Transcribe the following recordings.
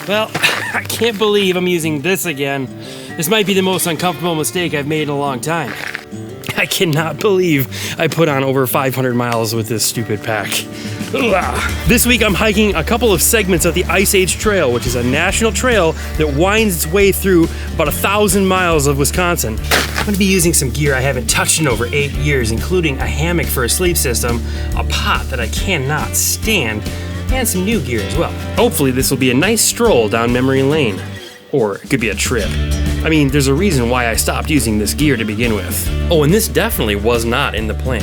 Well, I can't believe I'm using this again. This might be the most uncomfortable mistake I've made in a long time. I cannot believe I put on over 500 miles with this stupid pack. Ugh. This week I'm hiking a couple of segments of the Ice Age Trail, which is a national trail that winds its way through about 1,000 miles of Wisconsin. I'm gonna be using some gear I haven't touched in over 8 years, including a hammock for a sleep system, a pot that I cannot stand, and some new gear as well. Hopefully this will be a nice stroll down memory lane. Or it could be a trip. I mean, there's a reason why I stopped using this gear to begin with. Oh, and this definitely was not in the plan.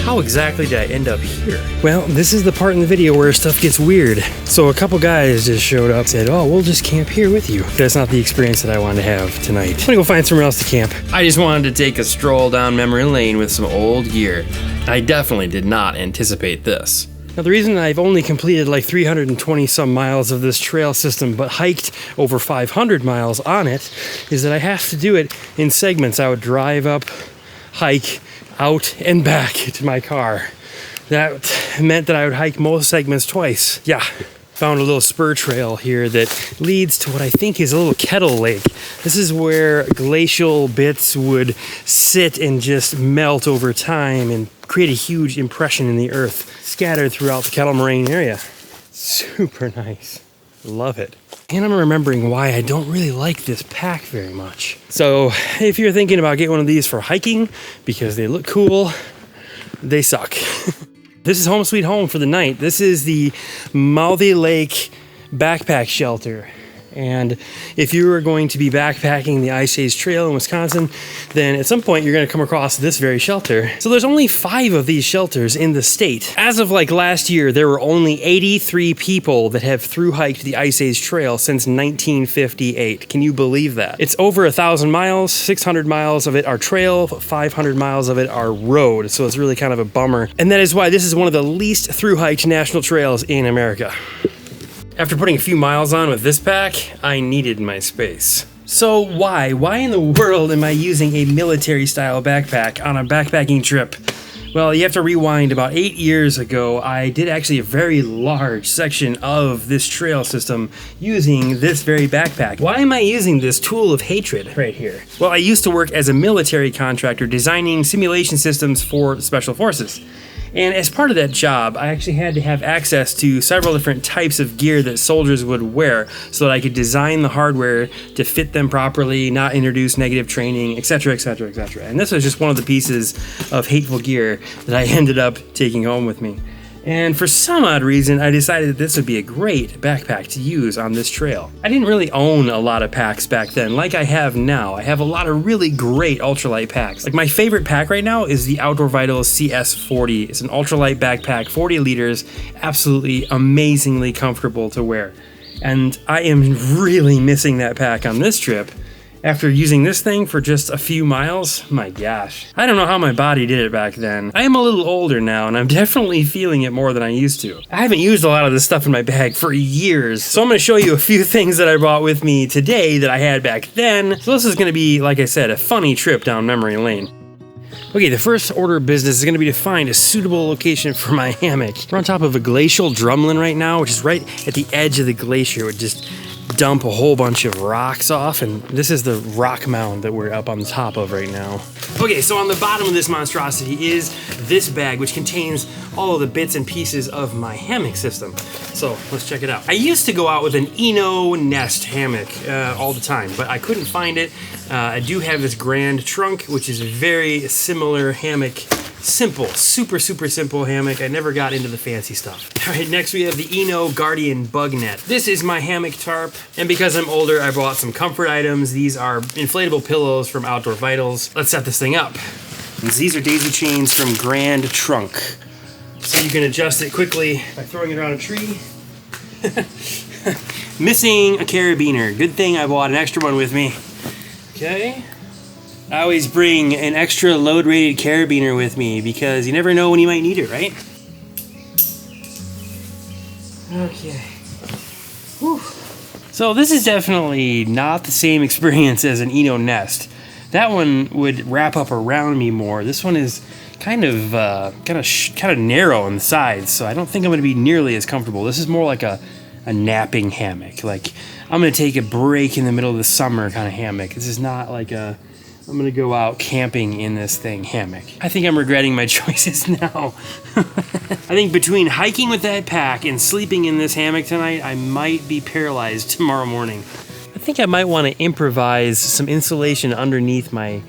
How exactly did I end up here? Well, this is the part in the video where stuff gets weird. So a couple guys just showed up and said, oh, we'll just camp here with you. That's not the experience that I wanted to have tonight. I'm gonna go find somewhere else to camp. I just wanted to take a stroll down memory lane with some old gear. I definitely did not anticipate this. Now the reason I've only completed like 320 some miles of this trail system but hiked over 500 miles on it is that I have to do it in segments. I would drive up, hike, out and back to my car. That meant that I would hike most segments twice. Yeah, found a little spur trail here that leads to what I think is a little kettle lake. This is where glacial bits would sit and just melt over time and create a huge impression in the earth scattered throughout the Kettle Moraine area. Super nice. Love it. And I'm remembering why I don't really like this pack very much. So if you're thinking about getting one of these for hiking because they look cool, they suck. This is home sweet home for the night. This is the Mouthy Lake backpack shelter. And if you are going to be backpacking the Ice Age Trail in Wisconsin, then at some point you're going to come across this very shelter. So there's only 5 of these shelters in the state. As of like last year, there were only 83 people that have thru hiked the Ice Age Trail since 1958. Can you believe that? It's over 1,000 miles, 600 miles of it are trail, 500 miles of it are road. So it's really kind of a bummer. And that is why this is one of the least thru hiked national trails in America. After putting a few miles on with this pack, I needed my space. So why in the world am I using a military style backpack on a backpacking trip? Well, you have to rewind about 8 years ago. I did actually a very large section of this trail system using this very backpack. Why am I using this tool of hatred right here? Well, I used to work as a military contractor designing simulation systems for special forces. And as part of that job, I actually had to have access to several different types of gear that soldiers would wear so that I could design the hardware to fit them properly, not introduce negative training, etc., etc., etc. And this was just one of the pieces of hateful gear that I ended up taking home with me. And for some odd reason, I decided that this would be a great backpack to use on this trail. I didn't really own a lot of packs back then, like I have now. I have a lot of really great ultralight packs. Like my favorite pack right now is the Outdoor Vitals CS40. It's an ultralight backpack, 40 liters, absolutely amazingly comfortable to wear. And I am really missing that pack on this trip. After using this thing for just a few miles, my gosh. I don't know how my body did it back then. I am a little older now and I'm definitely feeling it more than I used to. I haven't used a lot of this stuff in my bag for years, so I'm gonna show you a few things that I brought with me today that I had back then. So this is gonna be, like I said, a funny trip down memory lane. Okay, the first order of business is gonna be to find a suitable location for my hammock. We're on top of a glacial drumlin right now, which is right at the edge of the glacier. It just dump a whole bunch of rocks off, and this is the rock mound that we're up on the top of right now. Okay, so on the bottom of this monstrosity is this bag, which contains all of the bits and pieces of my hammock system. So let's check it out. I used to go out with an Eno Nest hammock all the time, but I couldn't find it. I do have this Grand Trunk, which is a very similar hammock. Simple, super simple hammock. I never got into the fancy stuff. All right, next we have the Eno Guardian Bug Net. This is my hammock tarp, and because I'm older, I bought some comfort items. These are inflatable pillows from Outdoor Vitals. Let's set this thing up. And these are daisy chains from Grand Trunk. So you can adjust it quickly by throwing it around a tree. Missing a carabiner. Good thing I bought an extra one with me. Okay. I always bring an extra load-rated carabiner with me because you never know when you might need it, right? Okay. Whew. So this is definitely not the same experience as an Eno Nest. That one would wrap up around me more. This one is kind of narrow on the sides, so I don't think I'm going to be nearly as comfortable. This is more like a a napping hammock. Like, I'm gonna take a break in the middle of the summer kind of hammock. This is not like a, I'm gonna go out camping in this thing hammock. I think I'm regretting my choices now. I think between hiking with that pack and sleeping in this hammock tonight, I might be paralyzed tomorrow morning. I think I might want to improvise some insulation underneath my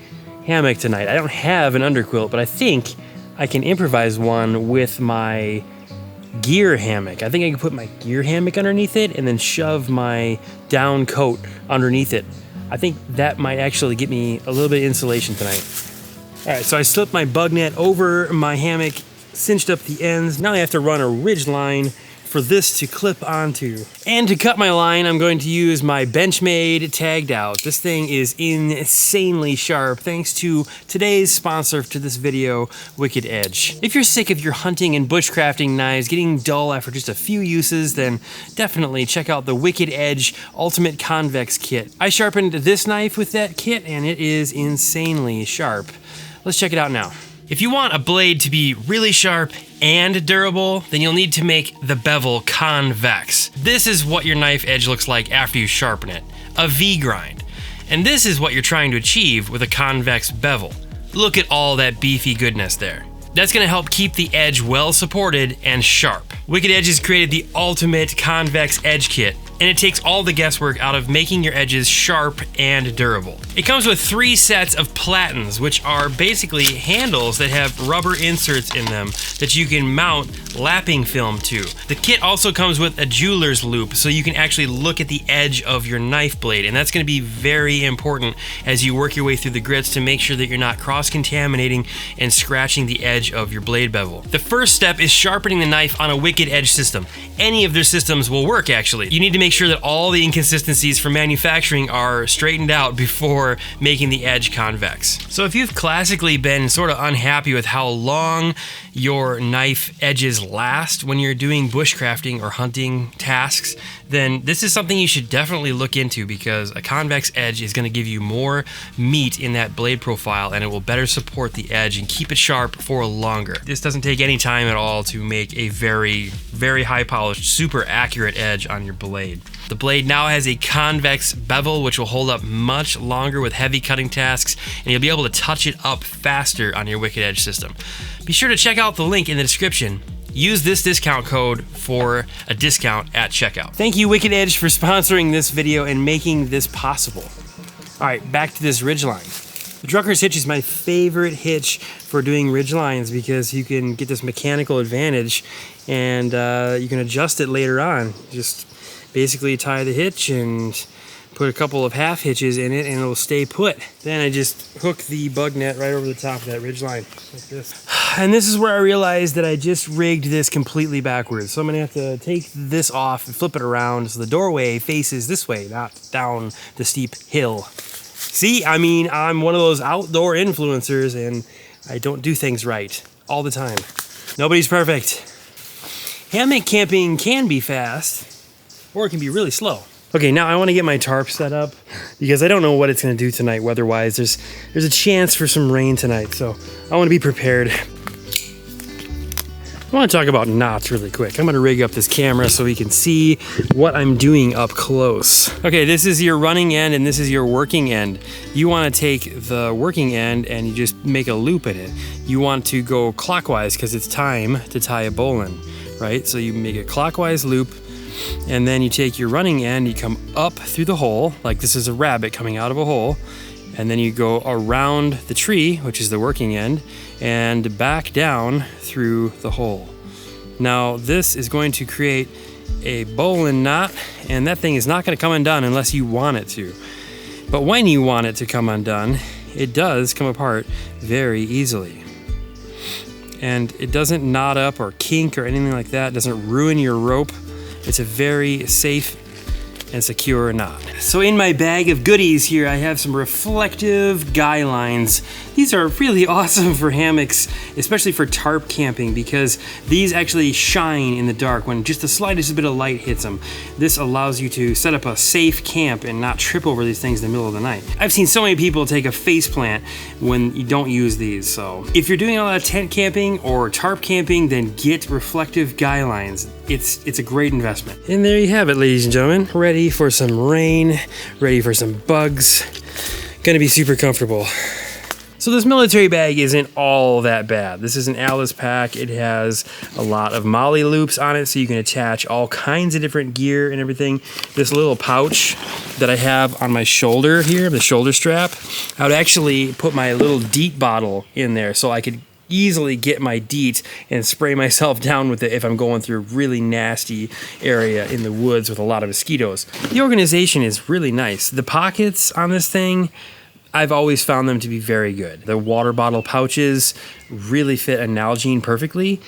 hammock tonight. I don't have an underquilt, but I think I can improvise one with my gear hammock. I think I can put my gear hammock underneath it and then shove my down coat underneath it. I think that might actually get me a little bit of insulation tonight. All right, so I slipped my bug net over my hammock, cinched up the ends. Now I have to run a ridge line for this to clip onto. And to cut my line, I'm going to use my Benchmade tagged out. This thing is insanely sharp thanks to today's sponsor to this video, Wicked Edge. If you're sick of your hunting and bushcrafting knives getting dull after just a few uses, then definitely check out the Wicked Edge Ultimate Convex Kit. I sharpened this knife with that kit and it is insanely sharp. Let's check it out now. If you want a blade to be really sharp and durable, then you'll need to make the bevel convex. This is what your knife edge looks like after you sharpen it, a V-grind. And this is what you're trying to achieve with a convex bevel. Look at all that beefy goodness there. That's gonna help keep the edge well supported and sharp. Wicked Edge has created the ultimate convex edge kit, and it takes all the guesswork out of making your edges sharp and durable. It comes with 3 sets of platens, which are basically handles that have rubber inserts in them that you can mount lapping film to. The kit also comes with a jeweler's loop, so you can actually look at the edge of your knife blade, and that's gonna be very important as you work your way through the grits to make sure that you're not cross-contaminating and scratching the edge of your blade bevel. The first step is sharpening the knife on a Wicked Edge system. Any of their systems will work, actually. You need to make sure that all the inconsistencies from manufacturing are straightened out before making the edge convex. So if you've classically been sort of unhappy with how long your knife edges last when you're doing bushcrafting or hunting tasks, then this is something you should definitely look into, because a convex edge is going to give you more meat in that blade profile and it will better support the edge and keep it sharp for longer. This doesn't take any time at all to make a very, very high polished, super accurate edge on your blade. The blade now has a convex bevel which will hold up much longer with heavy cutting tasks, and you'll be able to touch it up faster on your Wicked Edge system. Be sure to check out the link in the description. Use this discount code for a discount at checkout. Thank you, Wicked Edge, for sponsoring this video and making this possible. All right, back to this ridgeline. The Drucker's hitch is my favorite hitch for doing ridge lines because you can get this mechanical advantage and you can adjust it later on. Just basically tie the hitch and put a couple of half hitches in it and it'll stay put. Then I just hook the bug net right over the top of that ridge line like this. And this is where I realized that I just rigged this completely backwards. So I'm gonna have to take this off and flip it around so the doorway faces this way, not down the steep hill. See, I mean, I'm one of those outdoor influencers and I don't do things right all the time. Nobody's perfect. Hammock camping can be fast, or it can be really slow. Okay, now I want to get my tarp set up because I don't know what it's going to do tonight weather-wise. There's a chance for some rain tonight, so I want to be prepared. I want to talk about knots really quick. I'm going to rig up this camera so we can see what I'm doing up close. Okay, this is your running end and this is your working end. You want to take the working end and you just make a loop in it. You want to go clockwise because it's time to tie a bowline, right? So you make a clockwise loop, and then you take your running end, you come up through the hole, like this is a rabbit coming out of a hole, and then you go around the tree, which is the working end, and back down through the hole. Now this is going to create a bowline knot, and that thing is not going to come undone unless you want it to. But when you want it to come undone, it does come apart very easily. And it doesn't knot up or kink or anything like that. It doesn't ruin your rope. It's a very safe and secure knot. So in my bag of goodies here, I have some reflective guy lines These are really awesome for hammocks, especially for tarp camping, because these actually shine in the dark when just the slightest bit of light hits them. This allows you to set up a safe camp and not trip over these things in the middle of the night. I've seen so many people take a face plant when you don't use these, so if you're doing a lot of tent camping or tarp camping, then get reflective guy lines. It's a great investment. And there you have it, ladies and gentlemen. Ready for some rain, ready for some bugs. Gonna be super comfortable. So this military bag isn't all that bad. This is an Alice pack. It has a lot of molly loops on it, so you can attach all kinds of different gear and everything. This little pouch that I have on my shoulder here, the shoulder strap, I would actually put my little DEET bottle in there so I could easily get my DEET and spray myself down with it if I'm going through a really nasty area in the woods with a lot of mosquitoes. The organization is really nice. The pockets on this thing, I've always found them to be very good. The water bottle pouches really fit a Nalgene perfectly.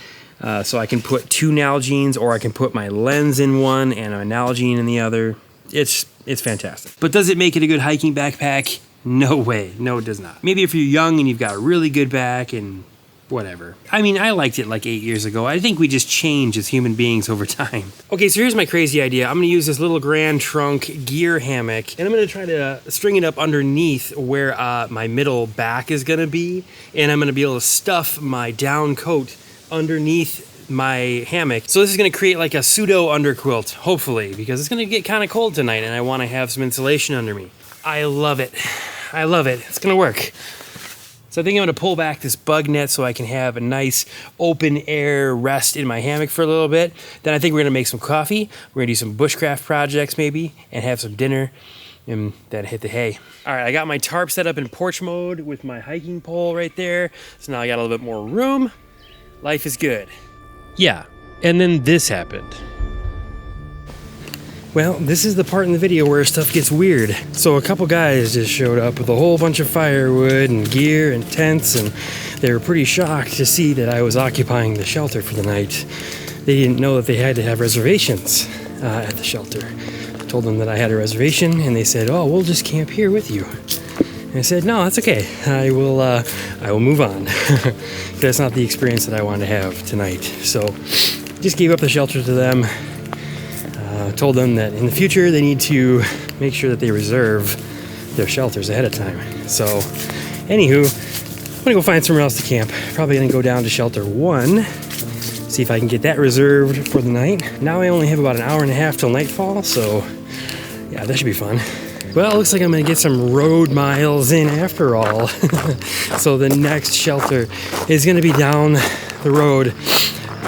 So I can put 2 Nalgenes, or I can put my lens in one and a Nalgene in the other. It's fantastic. But does it make it a good hiking backpack? No way. No, it does not. Maybe if you're young and you've got a really good back and whatever. I mean, I liked it like 8 years ago. I think we just change as human beings over time. Okay, so here's my crazy idea. I'm gonna use this little Grand Trunk gear hammock, and I'm gonna try to string it up underneath where my middle back is gonna be, and I'm gonna be able to stuff my down coat underneath my hammock. So this is gonna create like a pseudo underquilt, hopefully, because it's gonna get kind of cold tonight and I wanna have some insulation under me. I love it. I love it. It's gonna work. So I think I'm gonna pull back this bug net so I can have a nice open air rest in my hammock for a little bit. Then I think we're gonna make some coffee. We're gonna do some bushcraft projects maybe, and have some dinner, and then hit the hay. All right, I got my tarp set up in porch mode with my hiking pole right there. So now I got a little bit more room. Life is good. Yeah, and then this happened. Well, this is the part in the video where stuff gets weird. So a couple guys just showed up with a whole bunch of firewood and gear and tents, and they were pretty shocked to see that I was occupying the shelter for the night. They didn't know that they had to have reservations at the shelter. I told them that I had a reservation, and they said, "Oh, we'll just camp here with you." And I said, "No, that's okay. I will move on." That's not the experience that I wanted to have tonight. So just gave up the shelter to them. Told them that in the future they need to make sure that they reserve their shelters ahead of time. So, anywho, I'm gonna go find somewhere else to camp. Probably gonna go down to shelter 1, see if I can get that reserved for the night. Now I only have about an hour and a half till nightfall, so yeah, that should be fun. Well, it looks like I'm gonna get some road miles in after all. So the next shelter is gonna be down the road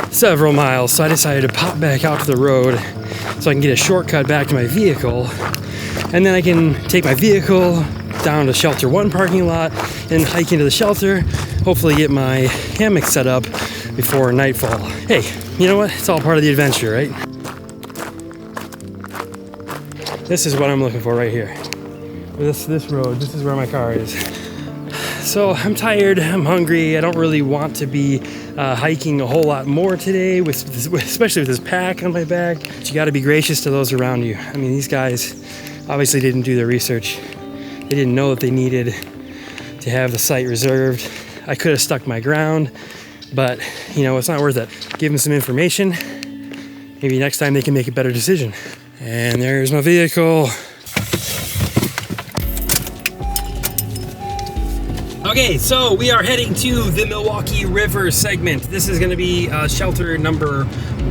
several miles. So I decided to pop back out to the road so I can get a shortcut back to my vehicle, and then I can take my vehicle down to shelter 1 parking lot and hike into the shelter, hopefully get my hammock set up before nightfall. Hey, you know what? It's all part of the adventure, right? This is what I'm looking for right here. This road, this is where my car is. So I'm tired, I'm hungry, I don't really want to be hiking a whole lot more today, especially with this pack on my back. But you gotta be gracious to those around you. I mean, these guys obviously didn't do their research. They didn't know that they needed to have the site reserved. I could have stuck my ground, but you know, it's not worth it. Give them some information. Maybe next time they can make a better decision. And there's my vehicle. Okay, so we are heading to the Milwaukee River segment. This is gonna be shelter number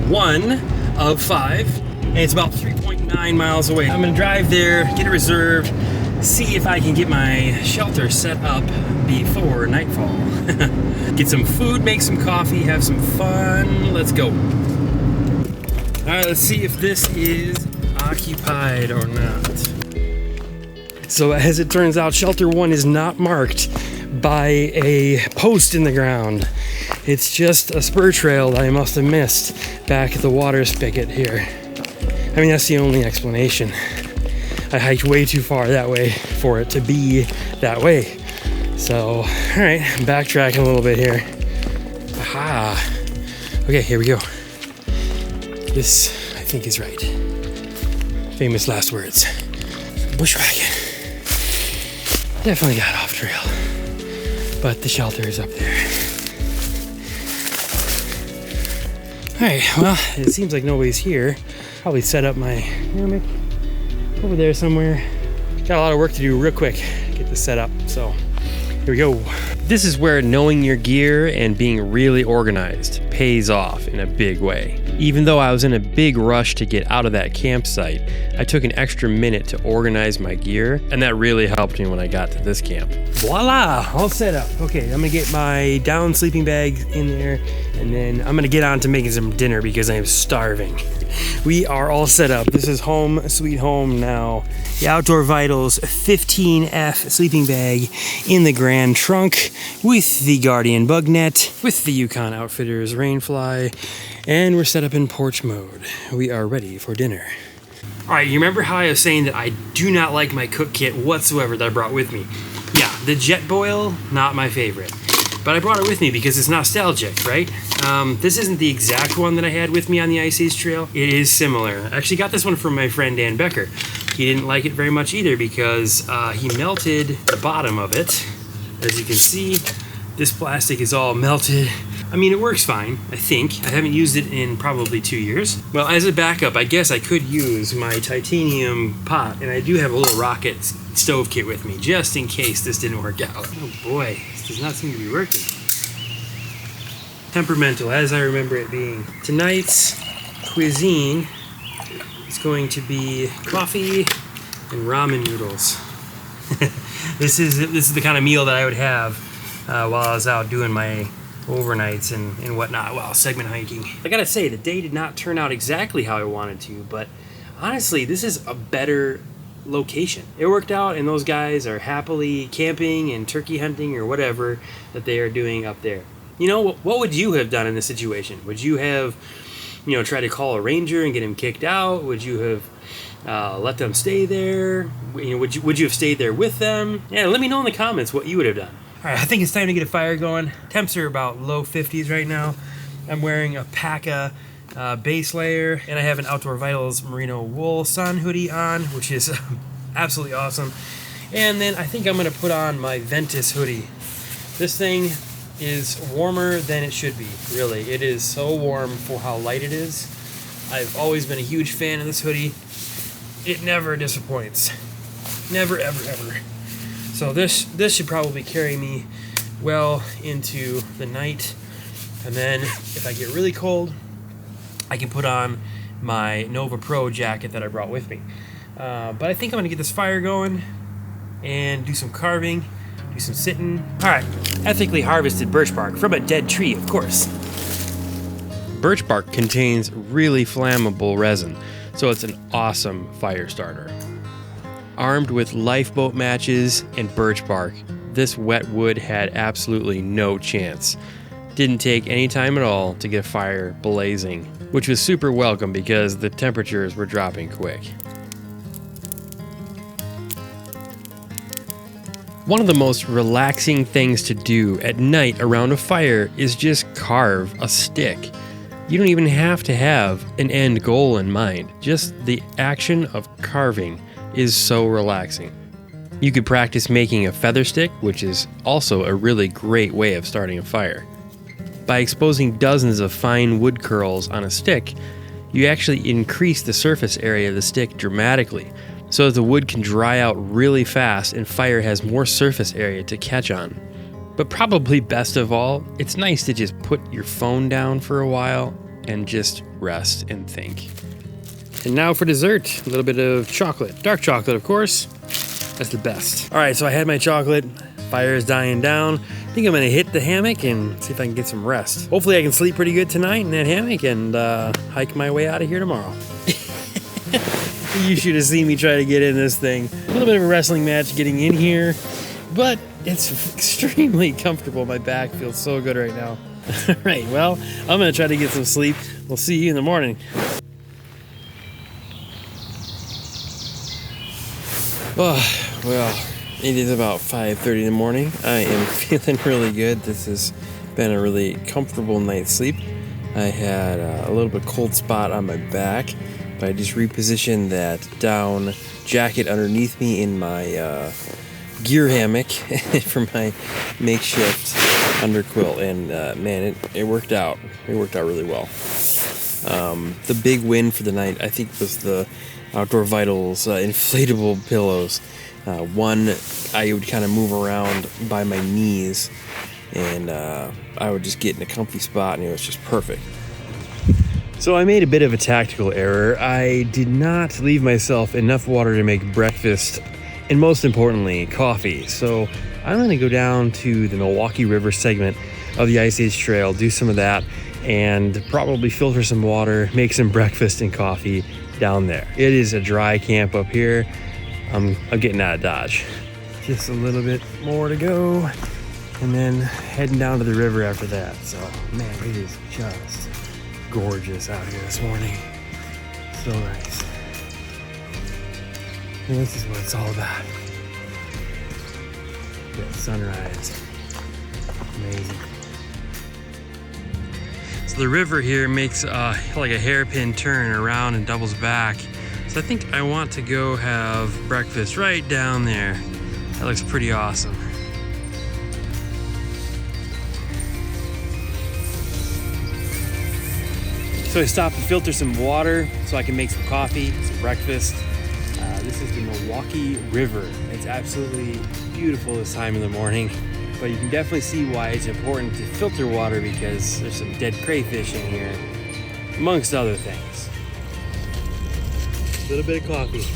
1 of 5, and it's about 3.9 miles away. I'm gonna drive there, get it reserved, see if I can get my shelter set up before nightfall. Get some food, make some coffee, have some fun. Let's go. All right, let's see if this is occupied or not. So as it turns out, shelter 1 is not marked by a post in the ground. It's just a spur trail that I must have missed back at the water spigot here. I mean, that's the only explanation. I hiked way too far that way for it to be that way. So, all right, backtracking a little bit here. Aha. Okay, here we go. This, I think, is right. Famous last words. Bushwhacking. Definitely got off trail. but the shelter is up there. All right, well, it seems like nobody's here. Probably set up my hammock over there somewhere. Got a lot of work to do real quick, get this set up, so here we go. This is where knowing your gear and being really organized pays off in a big way. Even though I was in a big rush to get out of that campsite, I took an extra minute to organize my gear, and that really helped me when I got to this camp. Voila, all set up. Okay, I'm gonna get my down sleeping bag in there, and then I'm gonna get on to making some dinner because I am starving. We are all set up. This is home sweet home now. The Outdoor Vitals 15F sleeping bag in the Grand Trunk with the Guardian bug net, with the Yukon Outfitters Rainfly, and we're set up in porch mode. We are ready for dinner. All right, you remember how I was saying that I do not like my cook kit whatsoever that I brought with me? Yeah, the Jet Boil, not my favorite. But I brought it with me because it's nostalgic, right? This isn't the exact one that I had with me on the Ice Age Trail. It is similar. I actually got this one from my friend Dan Becker. He didn't like it very much either because he melted the bottom of it. As you can see, this plastic is all melted. I mean, it works fine, I think. I haven't used it in probably 2 years. Well, as a backup, I guess I could use my titanium pot, and I do have a little rocket stove kit with me, just in case this didn't work out. Oh boy, this does not seem to be working. Temperamental, as I remember it being. Tonight's cuisine is going to be coffee and ramen noodles. This is the kind of meal that I would have while I was out doing my overnights and whatnot while segment hiking. I gotta say, the day did not turn out exactly how I wanted to, but honestly, this is a better location. It worked out, and those guys are happily camping and turkey hunting or whatever that they are doing up there. You know, what would you have done in this situation? Would you have, tried to call a ranger and get him kicked out? Would you have let them stay there? Would you have stayed there with them? Yeah, let me know in the comments what you would have done. All right, I think it's time to get a fire going. Temps are about low 50s right now. I'm wearing a Paca base layer, and I have an Outdoor Vitals merino wool sun hoodie on, which is absolutely awesome. And then I think I'm gonna put on my Ventus hoodie. This thing is warmer than it should be, really. It is so warm for how light it is. I've always been a huge fan of this hoodie. It never disappoints. Never, ever, ever. So this should probably carry me well into the night. And then if I get really cold, I can put on my Nova Pro jacket that I brought with me. But I think I'm gonna get this fire going and do some carving, do some sitting. All right, ethically harvested birch bark from a dead tree, of course. Birch bark contains really flammable resin, so it's an awesome fire starter. Armed with lifeboat matches and birch bark, this wet wood had absolutely no chance. Didn't take any time at all to get a fire blazing, which was super welcome because the temperatures were dropping quick. One of the most relaxing things to do at night around a fire is just carve a stick. You don't even have to have an end goal in mind. Just the action of carving is so relaxing. You could practice making a feather stick, which is also a really great way of starting a fire. By exposing dozens of fine wood curls on a stick, you actually increase the surface area of the stick dramatically, so that the wood can dry out really fast and fire has more surface area to catch on. But probably best of all, it's nice to just put your phone down for a while and just rest and think. And now for dessert, a little bit of chocolate. Dark chocolate, of course. That's the best. All right, so I had my chocolate. Fire is dying down. I think I'm gonna hit the hammock and see if I can get some rest. Hopefully I can sleep pretty good tonight in that hammock and hike my way out of here tomorrow. You should have seen me try to get in this thing. A little bit of a wrestling match getting in here, but it's extremely comfortable. My back feels so good right now. All right, well, I'm gonna try to get some sleep. We'll see you in the morning. Oh, well, it is about 5:30 in the morning. I am feeling really good. This has been a really comfortable night's sleep. I had a little bit cold spot on my back, but I just repositioned that down jacket underneath me in my gear hammock for my makeshift underquilt, and man, it worked out. It worked out really well. The big win for the night, I think, was the Outdoor Vitals inflatable pillows. One, I would kind of move around by my knees, and I would just get in a comfy spot, and it was just perfect. So I made a bit of a tactical error. I did not leave myself enough water to make breakfast, and most importantly, coffee. So I'm going to go down to the Milwaukee River segment of the Ice Age Trail, do some of that, and probably filter some water, make some breakfast and coffee down there. It is a dry camp up here. I'm getting out of Dodge. Just a little bit more to go, and then heading down to the river after that. So, man, it is just gorgeous out here this morning. So nice. And this is what it's all about. That sunrise. Amazing. So the river here makes like a hairpin turn around and doubles back. So I think I want to go have breakfast right down there. That looks pretty awesome. So I stopped to filter some water so I can make some coffee, some breakfast. This is the Milwaukee River. It's absolutely beautiful this time in the morning, but you can definitely see why it's important to filter water, because there's some dead crayfish in here, amongst other things. A little bit of coffee.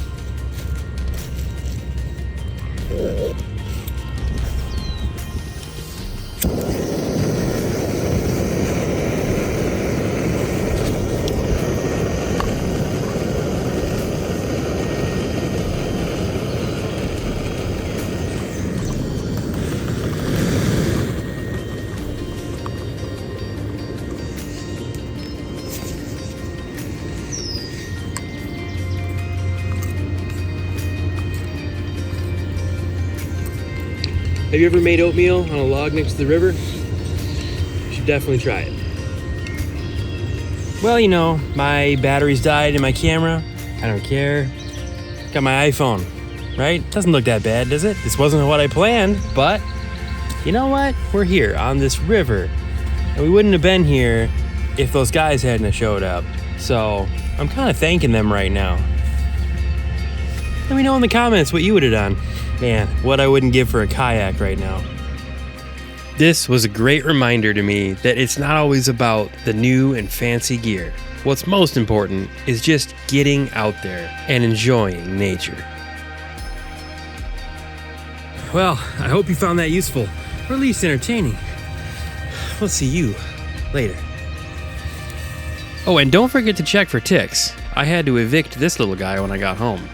Have you ever made oatmeal on a log next to the river? You should definitely try it. Well, you know, my batteries died in my camera. I don't care. Got my iPhone, right? Doesn't look that bad, does it? This wasn't what I planned, but you know what? We're here on this river. And we wouldn't have been here if those guys hadn't have showed up. So I'm kind of thanking them right now. Let me know in the comments what you would have done. Man, what I wouldn't give for a kayak right now. This was a great reminder to me that it's not always about the new and fancy gear. What's most important is just getting out there and enjoying nature. Well, I hope you found that useful, or at least entertaining. We'll see you later. Oh, and don't forget to check for ticks. I had to evict this little guy when I got home.